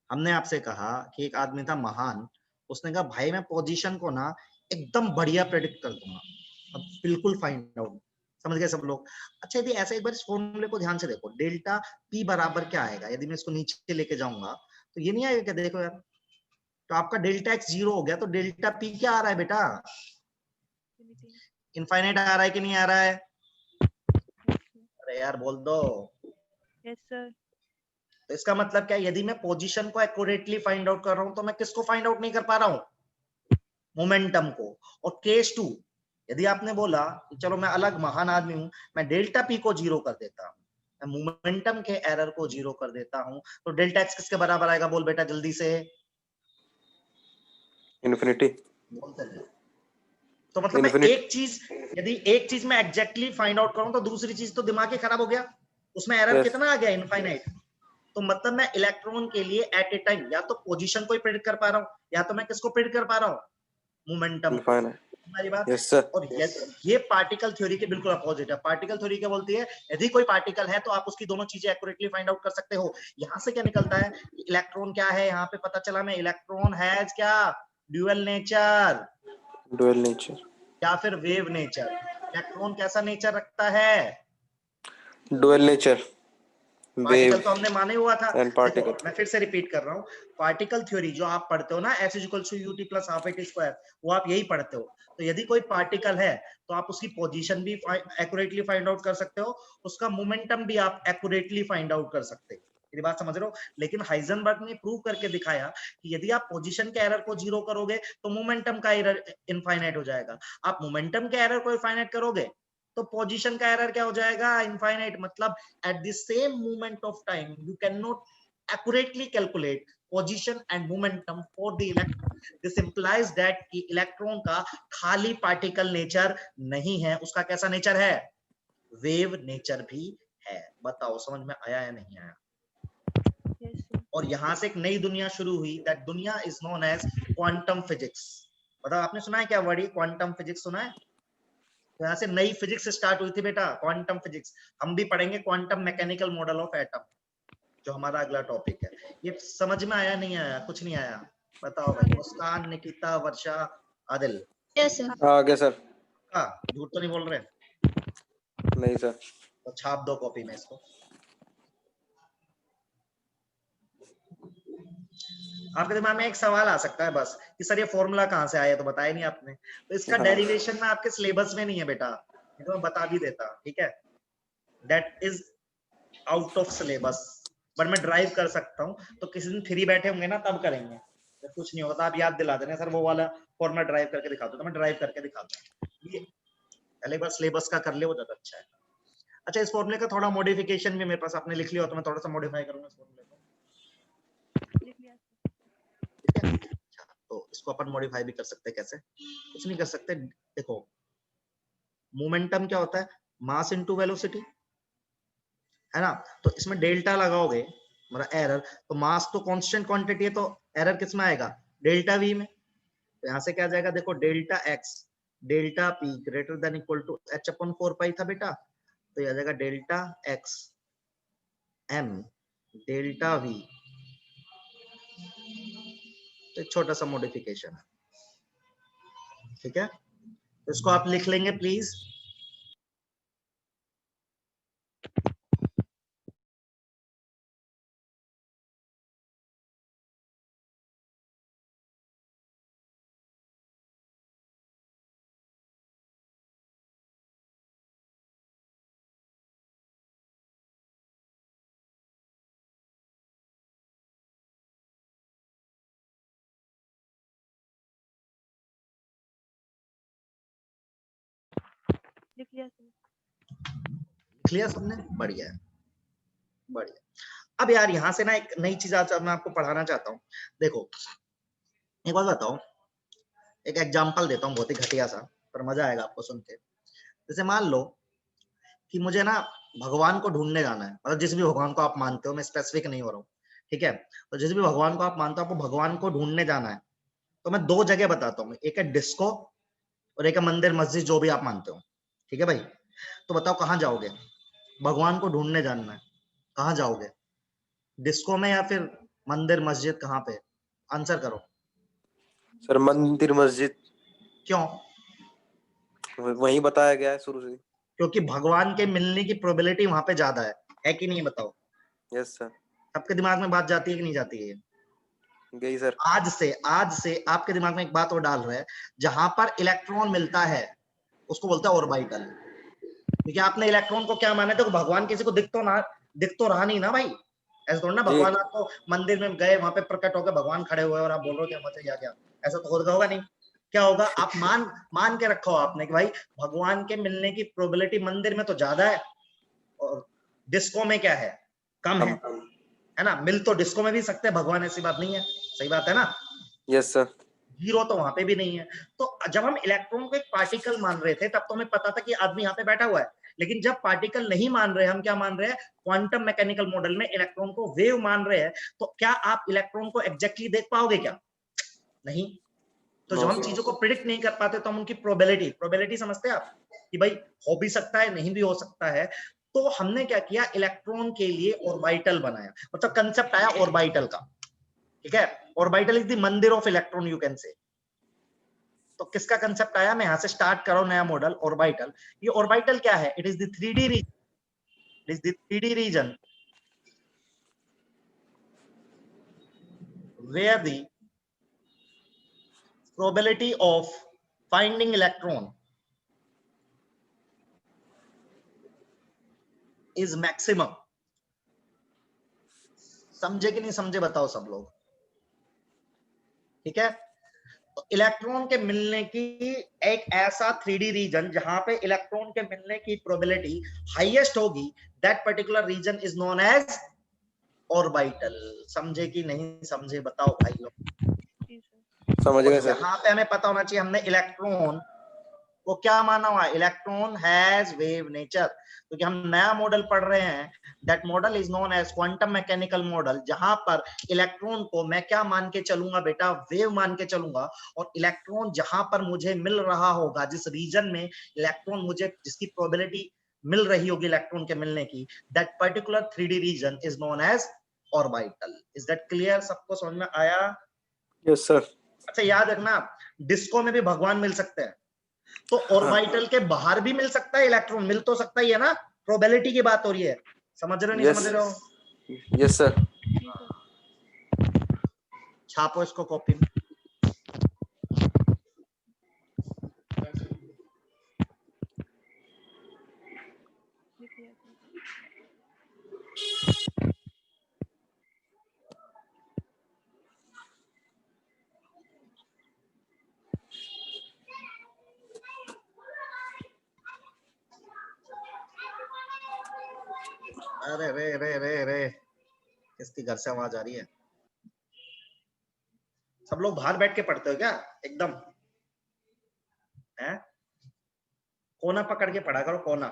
हमने आपसे कहा कि एक आदमी था महान, उसने कहा भाई मैं पोजीशन को ना एकदम बढ़िया प्रेडिक्ट कर दूंगा, अब बिल्कुल फाइंड आउट। समझ गए सब लोग? अच्छा यदि ऐसे एक बार इस फॉर्मूले को ध्यान से देखो, डेल्टा पी बराबर क्या आएगा, यदि मैं इसको नीचे लेके जाऊंगा तो ये नहीं आएगा क्या? देखो यार, तो आपका डेल्टा एक्स जीरो हो गया, तो डेल्टा पी क्या आ रहा है बेटा? इनफाइनाइट आ रहा है कि नहीं आ रहा है? अरे यार बोल दो। Yes sir. तो इसका मतलब क्या है, यदि मैं पोजीशन को एक्यूरेटली फाइंड आउट कर रहा हूं, तो मैं किसको फाइंड आउट नहीं कर पा रहा हूं? मोमेंटम को। और केस टू, यदि आपने बोला कि चलो मैं अलग महान आदमी हूं, मैं डेल्टा पी को जीरो कर देता हूं, मैं मोमेंटम के एरर को जीरो कर देता हूं, तो डेल्टा एक्स किसके बराबर आएगा? बोल बेटा जल्दी से। इन्फिनिटी। बोलते हैं। तो मतलब मैं इन्फिनिटी। एक चीज, यदि एक चीज मैं एग्जैक्टली फाइंड आउट करूं, तो दूसरी चीज तो दिमाग ही खराब हो गया, उसमें एरर यस। कितना आ गया? इनफाइनाइट। तो मतलब मैं इलेक्ट्रॉन के लिए एट ए टाइम या तो पोजीशन को ही प्रेडिक्ट कर पा रहा हूं, या तो मैं किसको प्रेडिक्ट कर पा रहा हूं? मोमेंटम को। इनफाइनाइट। हमारी बात। Yes sir. और ये पार्टिकल थ्योरी के बिल्कुल अपोजिट है। पार्टिकल थ्योरी क्या बोलती है, यदि कोई पार्टिकल है तो आप उसकी दोनों चीजें एक्यूरेटली फाइंड आउट कर सकते हो। यहां से क्या निकलता है, इलेक्ट्रॉन क्या है, यहाँ पे पता चला मैं, इलेक्ट्रॉन हैज क्या? Dual nature dual nature. या फिर वेव नेचर। इलेक्ट्रॉन कैसा नेचर रखता है? Dual nature. पार्टिकल वेव तो हमने माने हुआ था। एंड देखो पार्टिकल। मैं फिर से रिपीट कर रहा हूँ, पार्टिकल थ्योरी जो आप पढ़ते हो ना, s is equal to u t plus half a t square, वो आप यही पढ़ते हो। तो यदि कोई पार्टिकल है तो आप उसकी पोजीशन भी एक्यूरेटली फाइंड आउट कर सकते हो, उसका मोमेंटम भी आप एक्यूरेटली फाइंड आउट कर सकते हो। मेरी बात समझ रहे हो? लेकिन हाइजेनबर्ग ने प्रूव करके दिखाया कि यदि आप पोजीशन के एरर को जीरो करोगे तो मोमेंटम का एरर इनफाइनाइट हो जाएगा। आप मोमेंटम के एरर को इनफाइनाइट करोगे तो पोजीशन का एरर क्या हो जाएगा? इनफाइनाइट। मतलब at the same moment of time you cannot accurately calculate position and momentum for the electron. This implies that कि इलेक्ट्रॉन का खाली पार्टिकल नेचर नहीं है, उसका कैसा नेचर है? वेव नेचर भी है। बताओ समझ में आया या नहीं आया? Yes sir. और यहां से एक नई दुनिया शुरू हुई, दैट दुनिया is known as quantum physics. बताओ आपने सुना है क्या वर्ड, क्वांटम फिजिक्स सुना है? तो यहाँ से नई फिजिक्स स्टार्ट हुई थी बेटा, क्वांटम फिजिक्स। हम भी पढ़ेंगे quantum mechanical model of atom, जो हमारा अगला टॉपिक है। ये समझ में आया नहीं आया? कुछ नहीं आया? बताओ भाई। मुस्कान, निकिता, वर्षा, आदिल। Yes, sir. आगे सर। हाँ, झूठ तो नहीं बोल रहे? नहीं सर। तो छाप दो कॉपी में इसको। आपके दिमाग में एक सवाल आ सकता है बस कि सर ये फॉर्मूला कहाँ से आया, तो बताया नहीं आपने। तो इसका हाँ। डेरिवेशन में आपके सिलेबस में नहीं है बेटा, ये तो मैं बता भी देता, ठीक है? That is out of syllabus, but मैं ड्राइव कर सकता हूँ। तो किसी दिन फ्री बैठे होंगे ना तब करेंगे, जब कुछ नहीं होता आप याद दिला देना, सर वो वाला फॉर्मूला ड्राइव करके दिखा दो, तो मैं ड्राइव करके दिखाता हूँ। ये पहले बार सिलेबस का कर ले, वो ज्यादा अच्छा है। अच्छा इस फॉर्मूले का थोड़ा मॉडिफिकेशन भी मेरे पास, आपने लिख लिया हो तो मैं थोड़ा सा मॉडिफाई करूंगा इस फॉर्मूले को, लिख लिया। ठीक है? अच्छा, तो इसको अपन मॉडिफाई भी कर सकते हैं। कैसे? कुछ नहीं कर सकते। देखो मोमेंटम क्या होता है? मास इनटू वेलोसिटी, है ना? तो इसमें डेल्टा लगाओगे, मतलब एरर, तो मास तो कांस्टेंट क्वांटिटी है, तो एरर किस में आएगा? डेल्टा वी में। तो यहां से क्या जाएगा? देखो delta x delta p greater than equal to h upon 4 pi था बेटा, तो यह जाएगा delta x m delta v. तो एक छोटा सा मॉडिफिकेशन है, ठीक है? तो इसको आप लिख लेंगे प्लीज। लिख लिया सर। क्लियर सबने? बढ़िया है, बढ़िया। अब यार यहाँ से ना एक नई चीज आज मैं आपको पढ़ाना चाहता हूँ। देखो एक बात बताओ, एक एग्जांपल देता हूँ बहुत ही घटिया सा, पर मजा आएगा आपको सुन के। जैसे मान लो कि मुझे ना भगवान को ढूंढने जाना है, मतलब जिस भी भगवान को आप मानते हो, मैं स्पेसिफिक नहीं हो रहा हूँ, ठीक है? तो जिस भी भगवान को आप मानते हो, आपको भगवान को ढूंढने जाना है, तो मैं दो जगह बताता हूँ, एक है डिस्को और एक है मंदिर मस्जिद, जो भी आप मानते हो, ठीक है भाई? तो बताओ कहाँ जाओगे? भगवान को ढूंढने जाना है, कहाँ जाओगे? डिस्को में या फिर मंदिर मस्जिद, कहाँ पे? आंसर करो। सर मंदिर मस्जिद, क्यों? वही बताया गया है शुरू से। क्योंकि भगवान के मिलने की प्रोबेबिलिटी वहां पे ज्यादा है कि नहीं? बताओ, यस सर। सबके दिमाग में बात जाती है कि नहीं जाती है? गई सर। आज से आपके दिमाग में एक बात और डाल रहा है, जहां पर इलेक्ट्रॉन मिलता है उसको बोलते हैं ऑर्बिटल। क्योंकि आपने इलेक्ट्रॉन को क्या माना, तो भगवान किसी को दिख तो रहा नहीं ना भाई। ऐसा थोड़ा ना जी। भगवान आपको मंदिर में गए, वहां पे प्रकट होकर भगवान खड़े हुए और आप बोल रहे हो कि मचा या क्या? ऐसा तो होगा नहीं। क्या होगा? आप मान के रखो आपने कि भाई भगवान के मिलने की प्रोबेबिलिटी मंदिर में तो ज्यादा है और डिस्को में क्या है, कम है ना? मिल तो डिस्को में भी सकते हैं भगवान, ऐसी बात नहीं है, सही बात है ना? Yes sir. जीरो तो वहां पे भी नहीं है। तो जब हम इलेक्ट्रॉन को एक पार्टिकल मान रहे थे, तब तो हमें पता था कि आदमी यहाँ पे बैठा हुआ है। लेकिन जब पार्टिकल नहीं मान रहे, हम क्या मान रहे हैं? क्वांटम मैकेनिकल मॉडल में इलेक्ट्रॉन को वेव मान रहे हैं। तो क्या आप इलेक्ट्रॉन को एग्जैक्टली देख पाओगे क्या? नहीं। तो जब हम चीजों को प्रिडिक्ट नहीं कर पाते, तो हम उनकी प्रोबेबिलिटी समझते हैं आप कि भाई हो भी सकता है, नहीं भी हो सकता है। तो हमने क्या किया, इलेक्ट्रॉन के लिए ऑर्बिटल बनाया, मतलब कंसेप्ट आया ऑर्बिटल का, ठीक है? ऑर्बिटल इज द मंदिर of electron, you can say. तो किसका कंसेप्ट आया? मैं यहां से स्टार्ट कर रहा हूं नया मॉडल, ऑर्बिटल। ये ऑर्बिटल क्या है? It is the 3D region, it is the 3D region where the probability of finding electron is maximum। समझे कि नहीं समझे? बताओ सब लोग, ठीक है? तो इलेक्ट्रॉन के मिलने की एक ऐसा 3D रीजन जहां पे इलेक्ट्रॉन के मिलने की प्रोबेबिलिटी हाईएस्ट होगी, that particular region is known as orbital. समझे कि नहीं समझे? बताओ भाई लोग। जी सर। समझ और गए सर। यहाँ पे हमें पता होना चाहिए, हमने इलेक्ट्रॉन को क्या माना हुआ है? Electron has wave nature. क्योंकि हम नया मॉडल पढ़ रहे हैं, that model is known as quantum mechanical model, जहां पर इलेक्ट्रॉन को मैं क्या मान के चलूंगा बेटा? वेव मान के चलूंगा। और इलेक्ट्रॉन जहां पर मुझे मिल रहा होगा, जिस रीजन में इलेक्ट्रॉन मुझे, जिसकी प्रोबेबिलिटी मिल रही होगी इलेक्ट्रॉन के मिलने की, that particular 3D region is known as orbital. Is that clear? सबको समझ में आया? Yes sir. अच्छा याद रखना, डिस्को में भी भगवान मिल सकते हैं, तो ऑर्बिटल के बाहर भी मिल सकता है इलेक्ट्रॉन, मिल तो सकता ही है ना? प्रोबेबिलिटी की बात हो रही है, समझ रहे हो नहीं समझ रहे हो? Yes sir. जी सर। छापो इसको कॉपी में। लिख लिया सर। अरे रे रे रे रे, किसकी घर से आवाज आ रही है? सब लोग बाहर बैठ के पढ़ते हो क्या एकदम? हैं? कोना पकड़ के पढ़ा करो, कोना।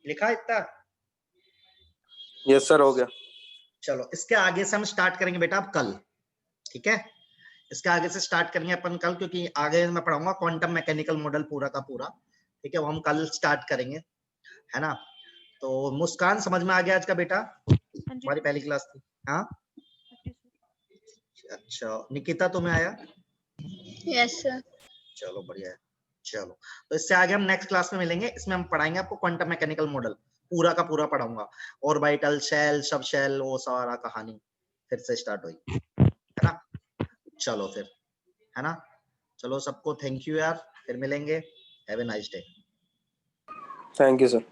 लिखा इतना? यस सर, हो गया। चलो इसके आगे से हम स्टार्ट करेंगे बेटा अब कल, ठीक है? इसके आगे से स्टार्ट करेंगे अपन कल, क्योंकि आगे मैं पढ़ाऊंगा क्वांटम मैकेनिकल मॉडल पूरा का पूरा, ठीक है? वो हम कल स्टार्ट करेंगे, है ना? तो मुस्कान समझ में आ गया आज का बेटा? हाँ जी हमारी सर। पहली क्लास थी। हाँ जी सर। अच्छा, निकिता तुम्हें आया? Yes, sir. चलो बढ़िया है। चलो तो इससे आगे हम नेक्स्ट क्लास में मिलेंगे, इसमें हम पढ़ाएंगे आपको क्वांटम मैकेनिकल मॉडल, पूरा का पूरा पढ़ाऊंगा। ऑर्बिटल, शेल, सब शेल, वो सारा कहानी फिर से स्टार्ट हुई, है ना? चलो फिर, है ना? चलो सबको थैंक यू यार, फिर मिलेंगे। Have a nice day. Thank you sir.